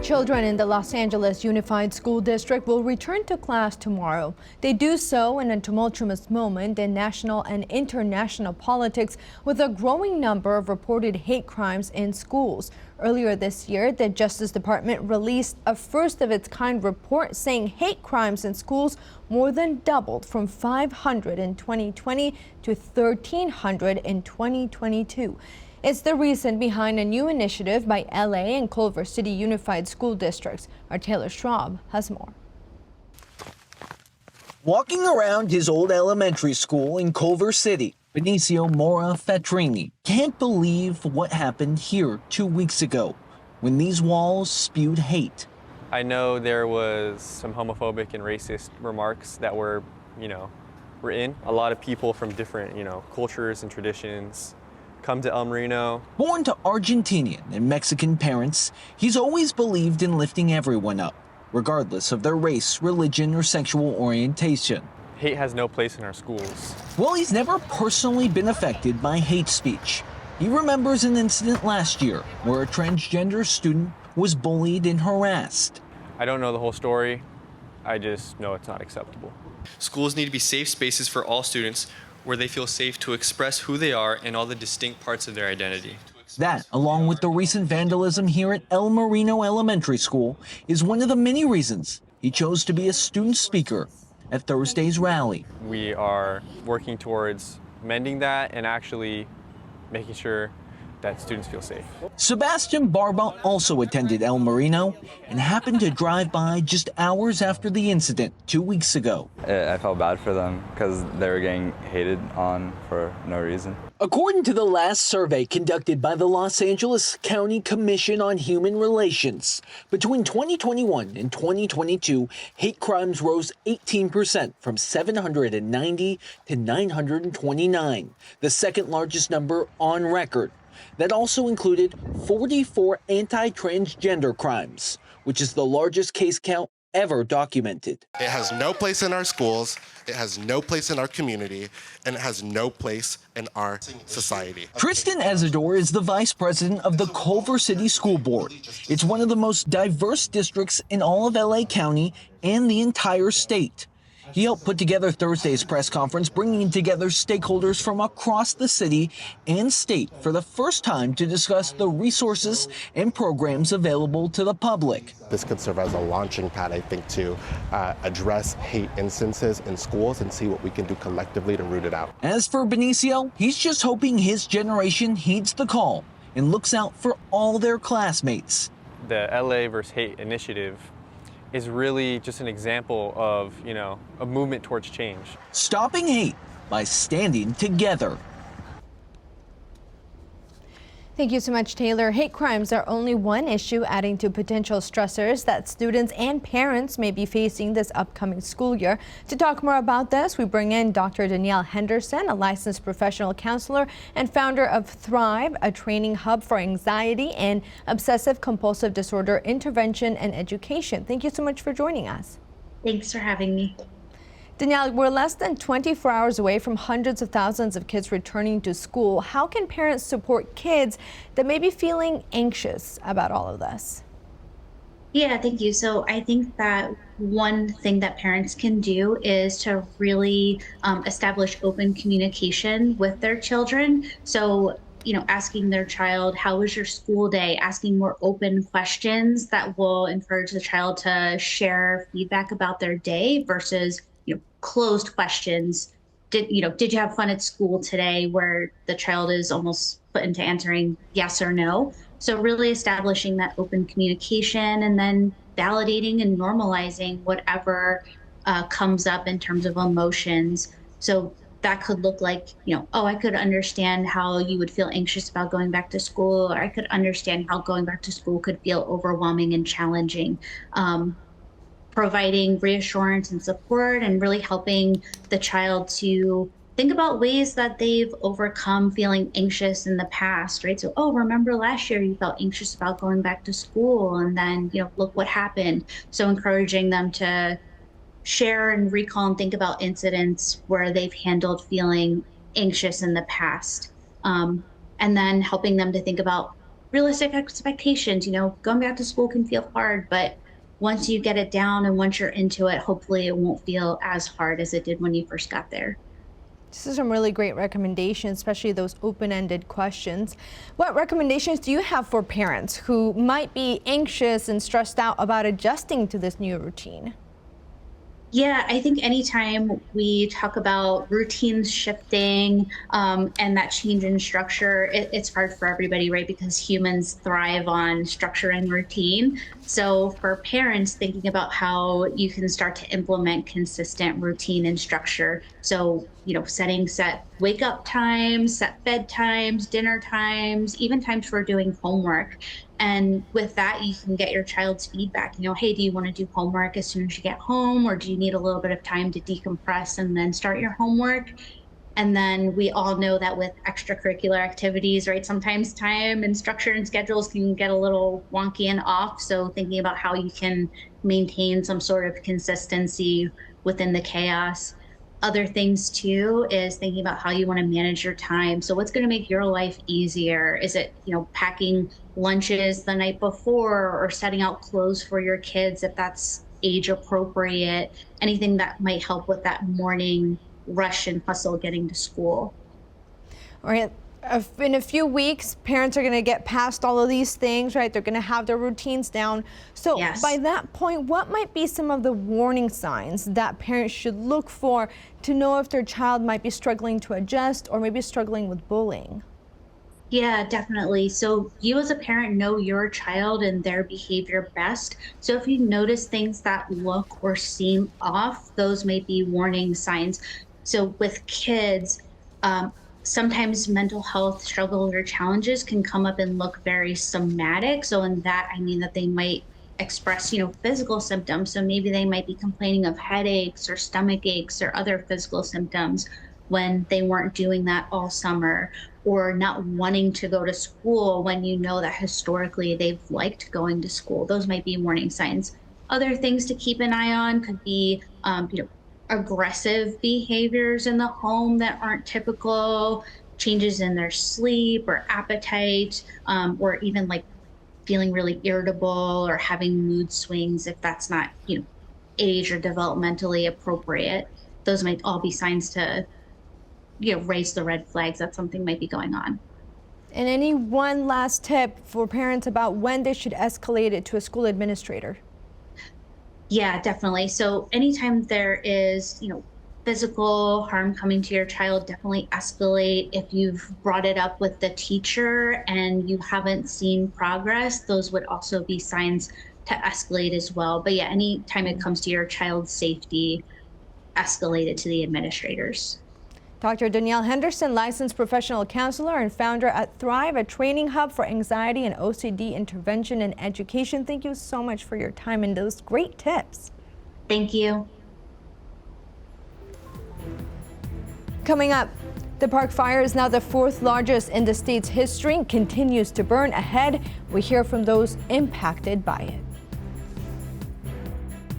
Children in the Los Angeles Unified School District will return to class tomorrow. They do so in a tumultuous moment in national and international politics with a growing number of reported hate crimes in schools. Earlier this year, the Justice Department released a first-of-its-kind report saying hate crimes in schools more than doubled from 500 in 2020 to 1,300 in 2022. It's the reason behind a new initiative by LA and Culver City Unified School Districts. Our Taylor Schwab has more. Walking around his old elementary school in Culver City, Benicio Mora Fatrini can't believe what happened here 2 weeks ago when these walls spewed hate. I know there was some homophobic and racist remarks that were in. A lot of people from different, cultures and traditions come to El Marino. Born to Argentinian and Mexican parents, he's always believed in lifting everyone up, regardless of their race, religion, or sexual orientation. Hate has no place in our schools. Well, he's never personally been affected by hate speech. He remembers an incident last year where a transgender student was bullied and harassed. I don't know the whole story. I just know it's not acceptable. Schools need to be safe spaces for all students where they feel safe to express who they are and all the distinct parts of their identity. That, along with the recent vandalism here at El Marino Elementary School, is one of the many reasons he chose to be a student speaker at Thursday's rally. We are working towards mending that and actually making sure that students feel safe. Sebastian Barba also attended El Marino and happened to drive by just hours after the incident 2 weeks ago. I felt bad for them because they were getting hated on for no reason. According to the last survey conducted by the Los Angeles County Commission on Human Relations, between 2021 and 2022, hate crimes rose 18% from 790 to 929, the second largest number on record. That also included 44 anti-transgender crimes, which is the largest case count ever documented. It has no place in our schools, it has no place in our community, and it has no place in our society. Tristan Ezador is the vice president of the Culver City School Board. It's one of the most diverse districts in all of LA County and the entire state. He helped put together Thursday's press conference, bringing together stakeholders from across the city and state for the first time to discuss the resources and programs available to the public. This could serve as a launching pad, I think, to address hate instances in schools and see what we can do collectively to root it out. As for Benicio, he's just hoping his generation heeds the call and looks out for all their classmates. The LA vs. Hate initiative is really just an example of, a movement towards change. Stopping hate by standing together. Thank you so much, Taylor. Hate crimes are only one issue adding to potential stressors that students and parents may be facing this upcoming school year. To talk more about this, we bring in Dr. Danielle Henderson, a licensed professional counselor and founder of Thrive, a training hub for anxiety and obsessive compulsive disorder intervention and education. Thank you so much for joining us. Thanks for having me. Danielle, we're less than 24 hours away from hundreds of thousands of kids returning to school. How can parents support kids that may be feeling anxious about all of this? Yeah, thank you. So I think that one thing that parents can do is to really establish open communication with their children. So, asking their child, how was your school day? Asking more open questions that will encourage the child to share feedback about their day versus closed questions. Did you have fun at school today, where the child is almost put into answering yes or no. So really establishing that open communication and then validating and normalizing whatever comes up in terms of emotions. So that could look like, I could understand how you would feel anxious about going back to school, or I could understand how going back to school could feel overwhelming and challenging. Providing reassurance and support and really helping the child to think about ways that they've overcome feeling anxious in the past, right? So, remember last year you felt anxious about going back to school, and then, look what happened. So encouraging them to share and recall and think about incidents where they've handled feeling anxious in the past. And then helping them to think about realistic expectations. Going back to school can feel hard, but once you get it down and once you're into it, hopefully it won't feel as hard as it did when you first got there. This is some really great recommendations, especially those open-ended questions. What recommendations do you have for parents who might be anxious and stressed out about adjusting to this new routine? Yeah, I think anytime we talk about routines shifting and that change in structure, it's hard for everybody, right? Because humans thrive on structure and routine. So for parents, thinking about how you can start to implement consistent routine and structure. So, setting set wake up times, set bedtimes, dinner times, even times for doing homework. And with that, you can get your child's feedback. Hey, do you want to do homework as soon as you get home, or do you need a little bit of time to decompress and then start your homework? And then we all know that with extracurricular activities, right, sometimes time and structure and schedules can get a little wonky and off. So thinking about how you can maintain some sort of consistency within the chaos. Other things too is thinking about how you want to manage your time. So what's going to make your life easier? Is it, packing lunches the night before, or setting out clothes for your kids if that's age appropriate? Anything that might help with that morning rush and hustle getting to school. All right. In a few weeks, parents are going to get past all of these things, right? They're going to have their routines down. So Yes. by that point, what might be some of the warning signs that parents should look for to know if their child might be struggling to adjust or maybe struggling with bullying? Yeah, definitely. So you as a parent know your child and their behavior best. So if you notice things that look or seem off, those may be warning signs. So with kids, sometimes mental health struggles or challenges can come up and look very somatic. So in that, I mean that they might express, physical symptoms. So maybe they might be complaining of headaches or stomach aches or other physical symptoms when they weren't doing that all summer, or not wanting to go to school when you know that historically they've liked going to school. Those might be warning signs. Other things to keep an eye on could be, aggressive behaviors in the home that aren't typical, changes in their sleep or appetite, or even like feeling really irritable or having mood swings if that's not, age or developmentally appropriate. Those might all be signs to, raise the red flags that something might be going on. And any one last tip for parents about when they should escalate it to a school administrator? Yeah, definitely. So anytime there is, physical harm coming to your child, definitely escalate. If you've brought it up with the teacher and you haven't seen progress, those would also be signs to escalate as well. But yeah, anytime it comes to your child's safety, escalate it to the administrators. Dr. Danielle Henderson, licensed professional counselor and founder at Thrive, a training hub for anxiety and OCD intervention and education. Thank you so much for your time and those great tips. Thank you. Coming up, the Park Fire is now the 4th largest in the state's history and continues to burn. Ahead, we hear from those impacted by it.